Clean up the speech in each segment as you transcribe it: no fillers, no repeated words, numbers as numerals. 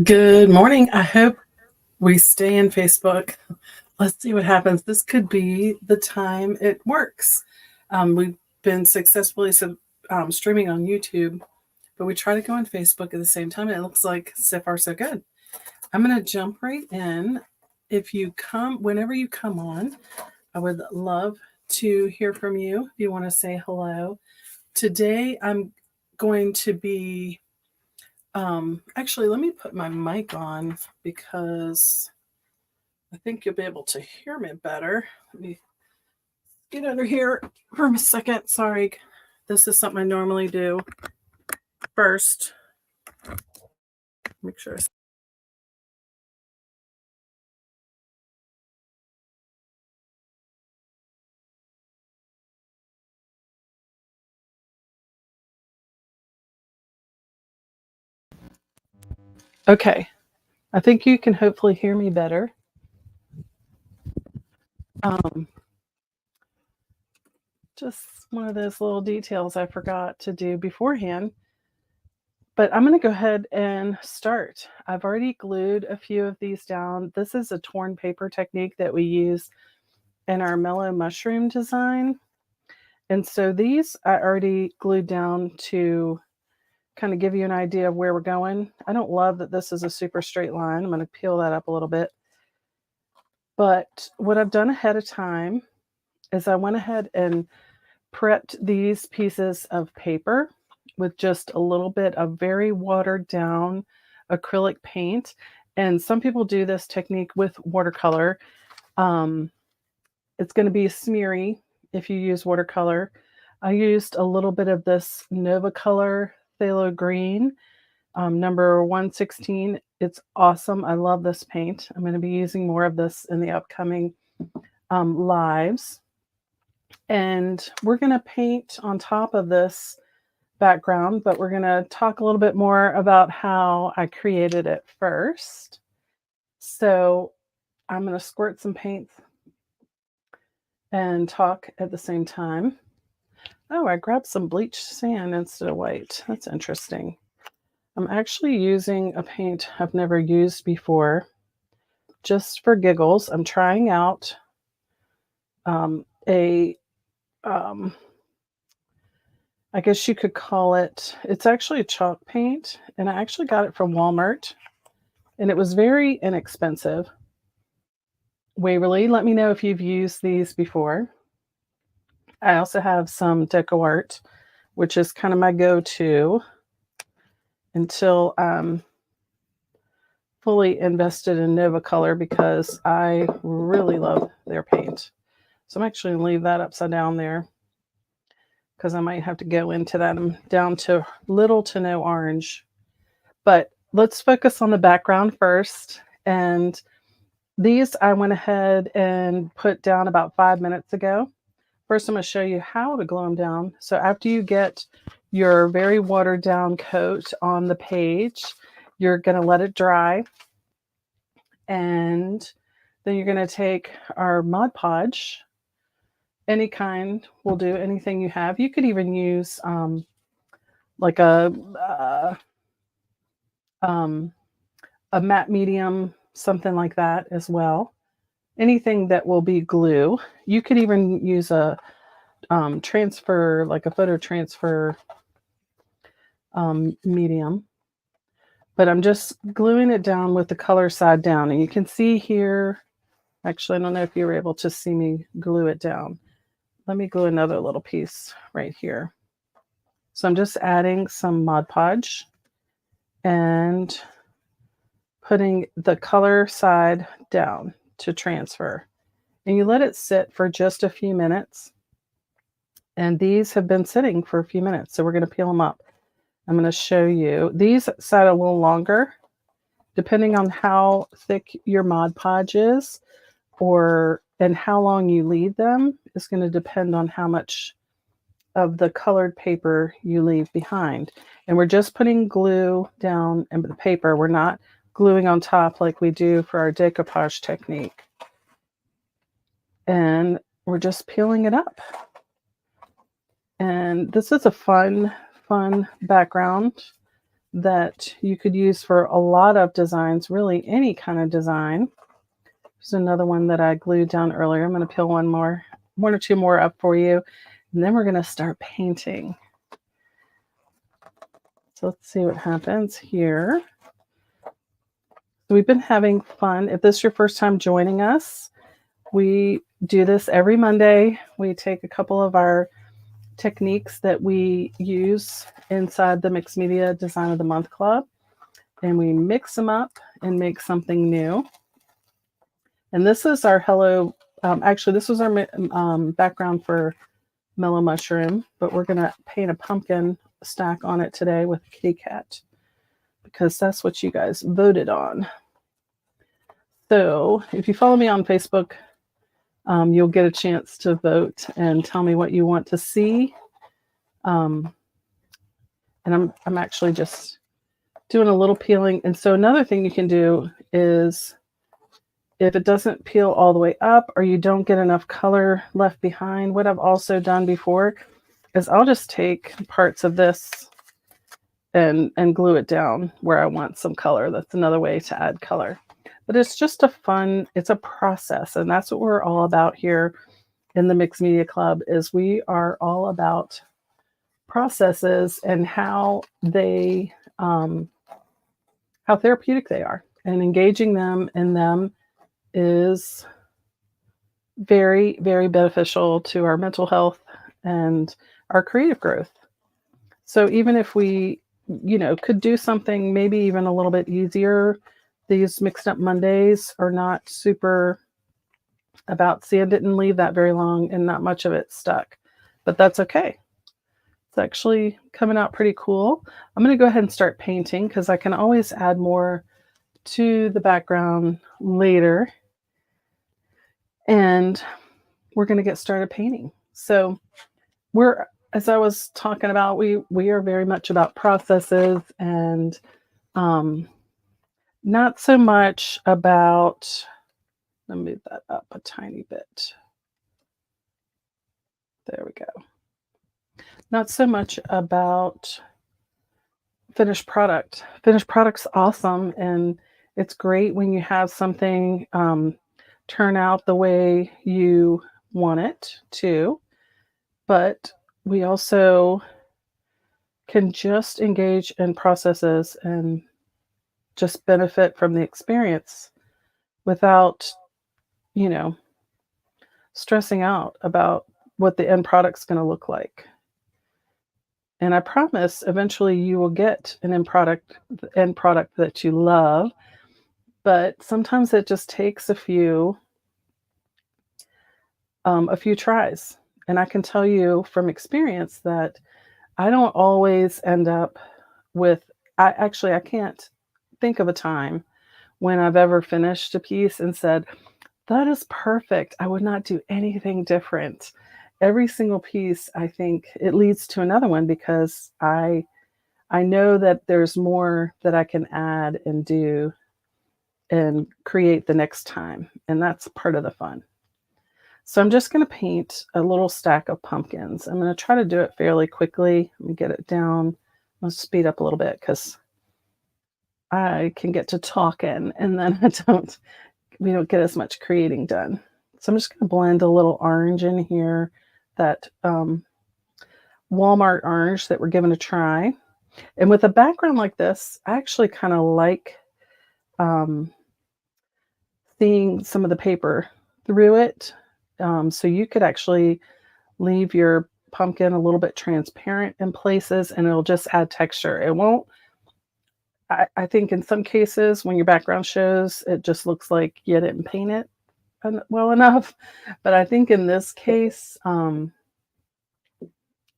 Good morning. I hope we stay in Facebook. Let's see what happens. This could be the time it works. We've been successfully streaming on YouTube, but we try to go on Facebook at the same time, and it looks like so far so good. I'm going to jump right in. Whenever you come on, I would love to hear from you if you want to say hello. Today, I'm going to be actually, let me put my mic on because I think you'll be able to hear me better. Let me get under here for a second. Sorry, this is something I normally do first. Make sure. Okay, I think you can hopefully hear me better. Um, just one of those little details I forgot to do beforehand. But I'm going to go ahead and start. I've already glued a few of these down. This is a torn paper technique that we use in our mellow mushroom design. And so these I already glued down to kind of give you an idea of where we're going. I don't love that this is a super straight line. I'm going to peel that up a little bit. But what I've done ahead of time is I went ahead and prepped these pieces of paper with just a little bit of very watered down acrylic paint. And some people do this technique with watercolor. It's going to be smeary if you use watercolor. I used a little bit of this Nova Color Phthalo Green, number 116. It's awesome. I love this paint. I'm going to be using more of this in the upcoming lives. And we're going to paint on top of this background, but we're going to talk a little bit more about how I created it first. So I'm going to squirt some paint and talk at the same time. Oh, I grabbed some bleached sand instead of white. That's interesting. I'm actually using a paint I've never used before, just for giggles. I'm trying out I guess you could call it's actually a chalk paint, and I actually got it from Walmart, and it was very inexpensive. Waverly, let me know if you've used these before. I also have some DecoArt, which is kind of my go-to until I'm fully invested in Nova Color because I really love their paint. So I'm actually going to leave that upside down there because I might have to go into that. I'm down to little to no orange. But let's focus on the background first. And these I went ahead and put down about 5 minutes ago. First, I'm going to show you how to glue them down. So after you get your very watered down coat on the page, you're going to let it dry. And then you're going to take our Mod Podge. Any kind will do, anything you have. You could even use like a matte medium, something like that as well. Anything that will be glue. You could even use a transfer, like a photo transfer medium. But I'm just gluing it down with the color side down. And you can see here, actually, I don't know if you were able to see me glue it down. Let me glue another little piece right here. So I'm just adding some Mod Podge and putting the color side down to transfer. And you let it sit for just a few minutes. And these have been sitting for a few minutes. So we're going to peel them up. I'm going to show you. These sat a little longer, depending on how thick your Mod Podge is and how long you leave them is going to depend on how much of the colored paper you leave behind. And we're just putting glue down in the paper. We're not gluing on top like we do for our decoupage technique. And we're just peeling it up. And this is a fun background. that you could use for a lot of designs, really any kind of design. There's another one that I glued down earlier. I'm going to peel one or two more up for you, and then we're going to start painting. So let's see what happens here. So we've been having fun. If this is your first time joining us, we do this every Monday. We take a couple of our techniques that we use inside the Mixed Media Design of the Month Club, and we mix them up and make something new. And this is our actually, this was our background for Mellow Mushroom, but we're going to paint a pumpkin stack on it today with a kitty cat because that's what you guys voted on. So if you follow me on Facebook, you'll get a chance to vote and tell me what you want to see. And I'm actually just doing a little peeling. And so another thing you can do is, if it doesn't peel all the way up or you don't get enough color left behind, what I've also done before is I'll just take parts of this and glue it down where I want some color. That's another way to add color. But it's just it's a process, and that's what we're all about here in the Mixed Media Club. Is we are all about processes and how they how therapeutic they are, and engaging them in them is very, very beneficial to our mental health and our creative growth. So even if we, could do something maybe even a little bit easier, these Mixed Up Mondays are not super about, see, I didn't leave that very long and not much of it stuck, but that's okay. It's actually coming out pretty cool. I'm going to go ahead and start painting because I can always add more to the background later. And we're going to get started painting. So as I was talking about, we are very much about processes and not so much about, let me move that up a tiny bit. There we go. Not so much about finished product. Finished product's awesome, and it's great when you have something turn out the way you want it to, but we also can just engage in processes and just benefit from the experience without, stressing out about what the end product's going to look like. And I promise eventually you will get an end product that you love, but sometimes it just takes a few tries. And I can tell you from experience that I don't always end up with, I can't think of a time when I've ever finished a piece and said, that is perfect. I would not do anything different. Every single piece, I think it leads to another one because I know that there's more that I can add and do and create the next time. And that's part of the fun. So I'm just going to paint a little stack of pumpkins. I'm going to try to do it fairly quickly. Let me get it down. I'll speed up a little bit because I can get to talking and then we don't get as much creating done. So I'm just going to blend a little orange in here, that Walmart orange that we're giving a try. And with a background like this, I actually kind of like seeing some of the paper through it. So you could actually leave your pumpkin a little bit transparent in places and it'll just add texture. It won't, I think in some cases when your background shows, it just looks like you didn't paint it well enough. But I think in this case,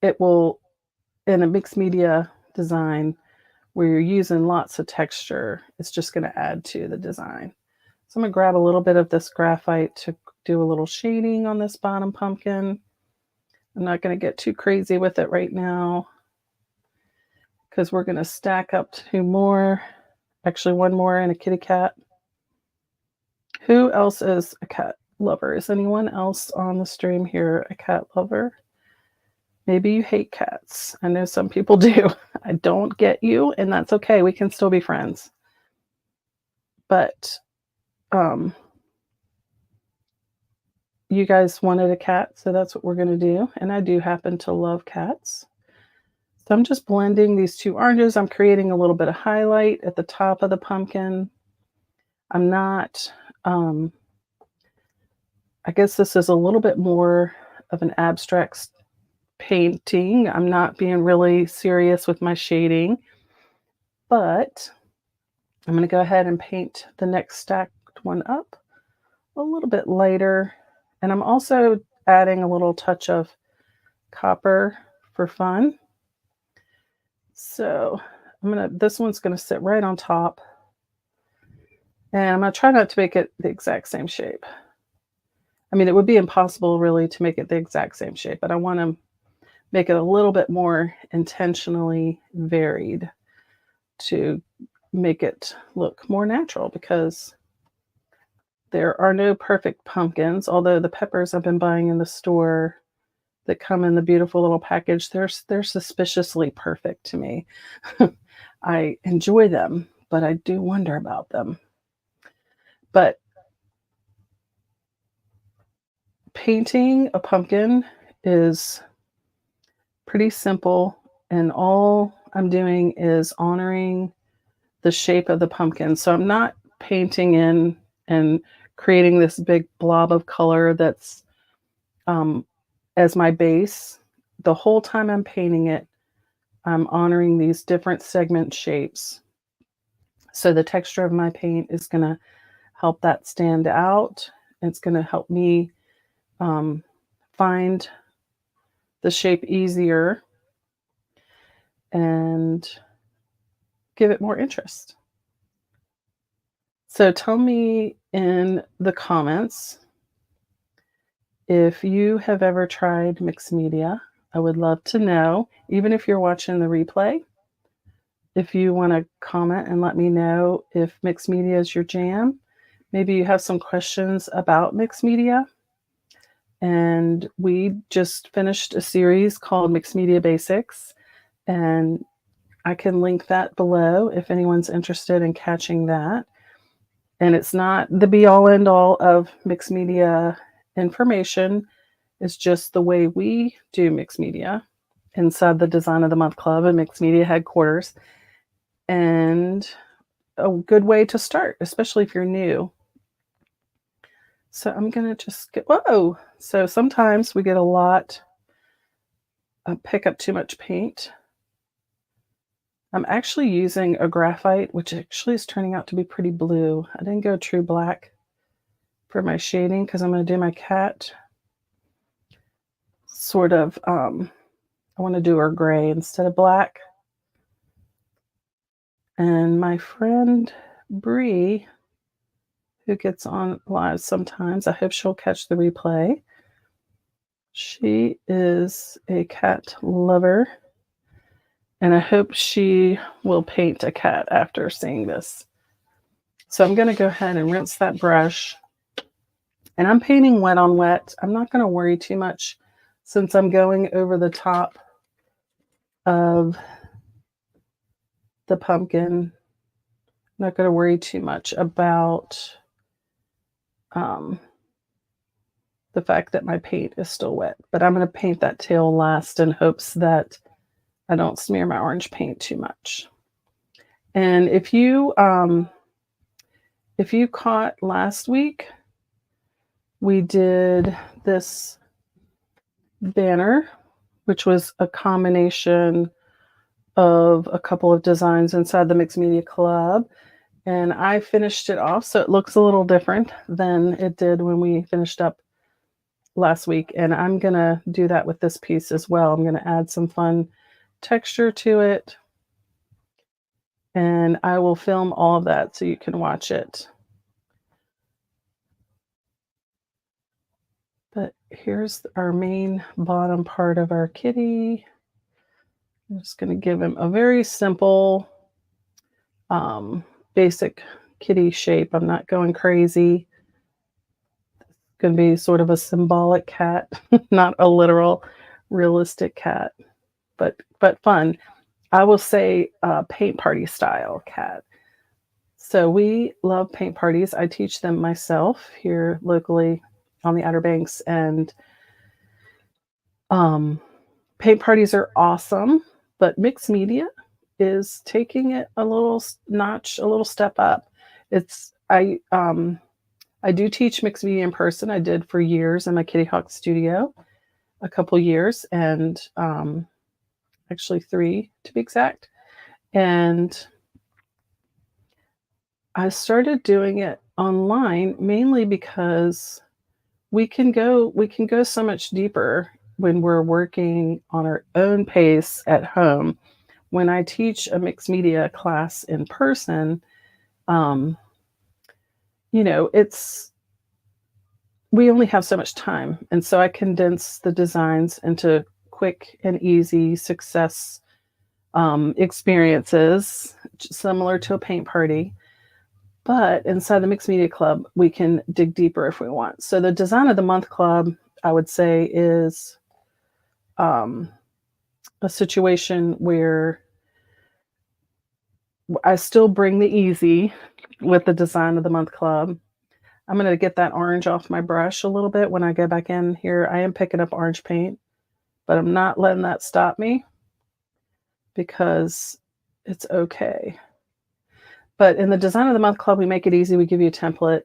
it will, in a mixed media design where you're using lots of texture, it's just going to add to the design. So I'm going to grab a little bit of this graphite to do a little shading on this bottom pumpkin. I'm not going to get too crazy with it right now because we're going to stack up two more, actually one more and a kitty cat. Who else is a cat lover? Is anyone else on the stream here a cat lover? Maybe you hate cats. I know some people do. I don't get you, and that's okay. We can still be friends. But um, you guys wanted a cat, so that's what we're going to do. And I do happen to love cats. So I'm just blending these two oranges. I'm creating a little bit of highlight at the top of the pumpkin. I'm not, I guess this is a little bit more of an abstract painting. I'm not being really serious with my shading, but I'm going to go ahead and paint the next stacked one up a little bit lighter. And I'm also adding a little touch of copper for fun. So this one's gonna sit right on top. And I'm gonna try not to make it the exact same shape. I mean, it would be impossible really to make it the exact same shape, but I want to make it a little bit more intentionally varied to make it look more natural, because there are no perfect pumpkins, although the peppers I've been buying in the store that come in the beautiful little package, they're suspiciously perfect to me. I enjoy them, but I do wonder about them. But painting a pumpkin is pretty simple, and all I'm doing is honoring the shape of the pumpkin. So I'm not painting in and creating this big blob of color that's as my base. The whole time I'm painting it, I'm honoring these different segment shapes. So the texture of my paint is going to help that stand out. It's going to help me find the shape easier and give it more interest. So tell me in the comments if you have ever tried mixed media. I would love to know, even if you're watching the replay. If you want to comment and let me know if mixed media is your jam. Maybe you have some questions about mixed media. And we just finished a series called Mixed Media Basics, and I can link that below if anyone's interested in catching that. And it's not the be-all end-all of mixed media information. It's just the way we do mixed media inside the Design of the Month Club and Mixed Media headquarters. And a good way to start, especially if you're new. So I'm going to just get, whoa. So sometimes we get a lot, pick up too much paint. I'm actually using a graphite, which actually is turning out to be pretty blue. I didn't go true black for my shading because I'm going to do my cat sort of, I want to do her gray instead of black. And my friend Bree, who gets on live sometimes, I hope she'll catch the replay. She is a cat lover, and I hope she will paint a cat after seeing this. So I'm going to go ahead and rinse that brush. And I'm painting wet on wet. I'm not going to worry too much since I'm going over the top of the pumpkin. I'm not going to worry too much about the fact that my paint is still wet. But I'm going to paint that tail last in hopes that I don't smear my orange paint too much. And if you caught last week, we did this banner, which was a combination of a couple of designs inside the Mixed Media Club. And I finished it off, so it looks a little different than it did when we finished up last week. And I'm going to do that with this piece as well. I'm going to add some fun texture to it. And I will film all of that so you can watch it. But here's our main bottom part of our kitty. I'm just going to give him a very simple, basic kitty shape. I'm not going crazy. It's going to be sort of a symbolic cat, not a literal realistic cat, but fun. I will say paint party style cat. So we love paint parties. I teach them myself here locally on the Outer Banks, and um, paint parties are awesome. But mixed media is taking it a little notch, a little step up. It's I do teach mixed media in person. I did for years in my Kitty Hawk studio, a couple years, and actually 3 to be exact. And I started doing it online mainly because we can go so much deeper when we're working on our own pace at home. When I teach a mixed media class in person, um, it's we only have so much time, and so I condense the designs into quick and easy success experiences, similar to a paint party. But inside the Mixed Media Club, we can dig deeper if we want. So the Design of the Month Club, I would say, is um, a situation where I still bring the easy with the Design of the Month Club. I'm going to get that orange off my brush a little bit when I go back in here. I am picking up orange paint, but I'm not letting that stop me because it's okay. But in the Design of the Month Club, we make it easy. We give you a template,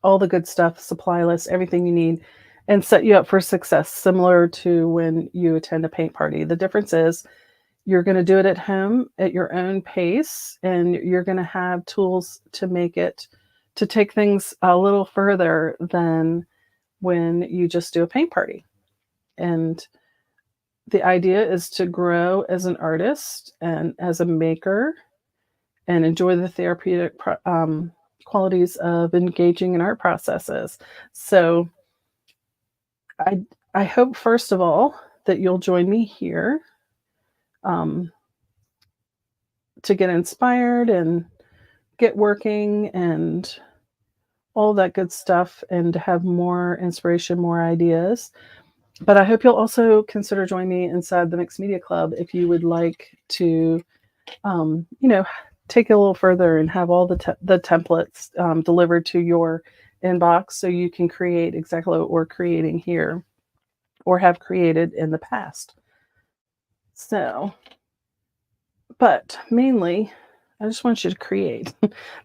all the good stuff, supply list, everything you need, and set you up for success, similar to when you attend a paint party. The difference is you're going to do it at home at your own pace, and you're going to have tools to take things a little further than when you just do a paint party. And the idea is to grow as an artist and as a maker and enjoy the therapeutic qualities of engaging in art processes. So I I hope first of all that you'll join me here um, to get inspired and get working and all that good stuff, and to have more inspiration, more ideas. But I hope you'll also consider joining me inside the Mixed Media Club if you would like to, um, you know, take it a little further and have all the templates delivered to your inbox so you can create exactly what we're creating here or have created in the past. So, but mainly, I just want you to create.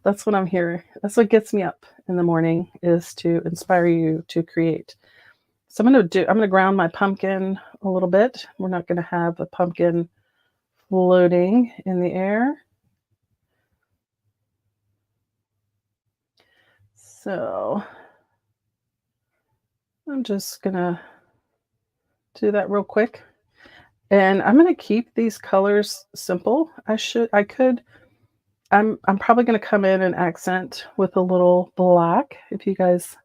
That's what I'm here. That's what gets me up in the morning, is to inspire you to create. So I'm going to ground my pumpkin a little bit. We're not going to have a pumpkin floating in the air. So I'm just going to do that real quick. And I'm going to keep these colors simple. I'm probably going to come in and accent with a little black if you guys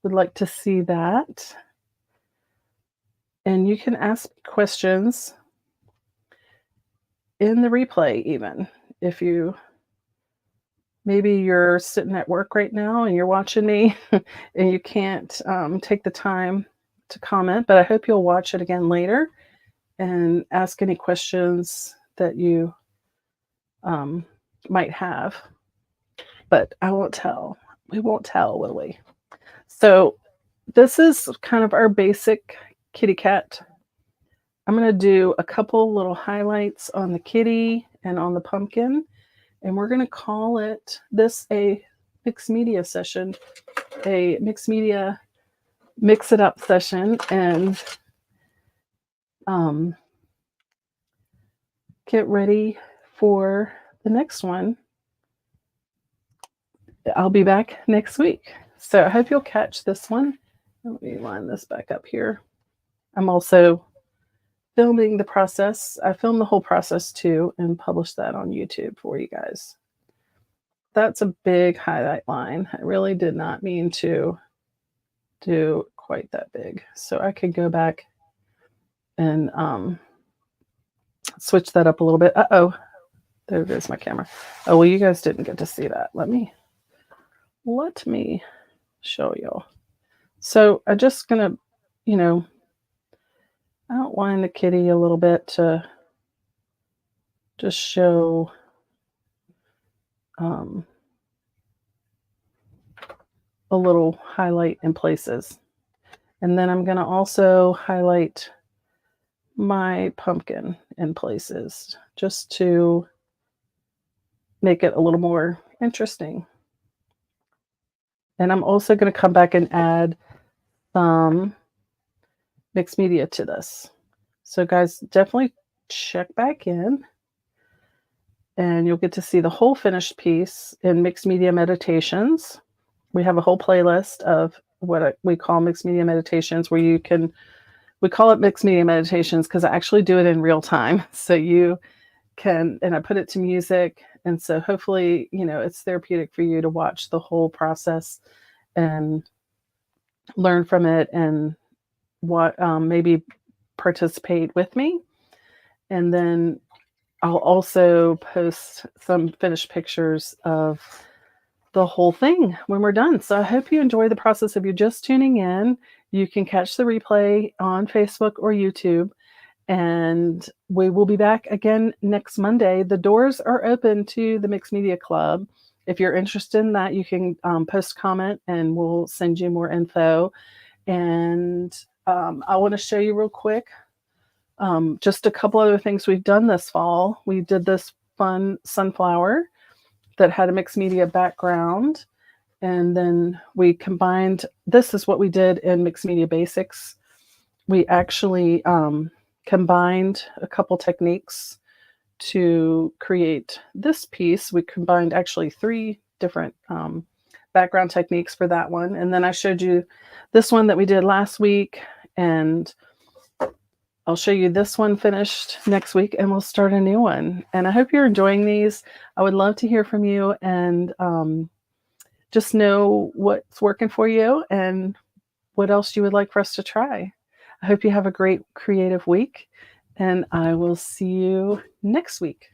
would like to see that. And you can ask questions in the replay, even if maybe you're sitting at work right now and you're watching me and you can't take the time to comment, but I hope you'll watch it again later and ask any questions that you might have. But I won't tell. We won't tell, will we? So this is kind of our basic kitty cat. I'm going to do a couple little highlights on the kitty and on the pumpkin, and we're going to call this a mixed media session, a mixed media mix it up session, and get ready for the next one. I'll be back next week. So I hope you'll catch this one. Let me line this back up here. I'm also filming the process. I filmed the whole process too and published that on YouTube for you guys. That's a big highlight line. I really did not mean to do quite that big. So I could go back and switch that up a little bit. Uh-oh. There goes my camera. Oh, well, you guys didn't get to see that. Let me show you. So I'm just going to, outline the kitty a little bit to just show um, a little highlight in places. And then I'm going to also highlight my pumpkin in places just to make it a little more interesting. And I'm also going to come back and add some mixed media to this. So guys, definitely check back in and you'll get to see the whole finished piece in Mixed Media Meditations. We have a whole playlist of what we call Mixed Media Meditations where you can, we call it Mixed Media Meditations because I actually do it in real time. So you can, and I put it to music. And so hopefully, you know, it's therapeutic for you to watch the whole process and learn from it and what maybe participate with me. And then I'll also post some finished pictures of the whole thing when we're done. So I hope you enjoy the process. If you're just tuning in, you can catch the replay on Facebook or YouTube. And we will be back again next Monday. The doors are open to the Mixed Media Club. If you're interested in that, you can post a comment and we'll send you more info. And I want to show you real quick just a couple other things we've done this fall. We did this fun sunflower that had a mixed media background. And then we combined, this is what we did in Mixed Media Basics. We actually combined a couple techniques to create this piece. We combined actually 3 different background techniques for that one. And then I showed you this one that we did last week, and I'll show you this one finished next week, and we'll start a new one. And I hope you're enjoying these. I would love to hear from you and just know what's working for you and what else you would like for us to try. I hope you have a great creative week, and I will see you next week.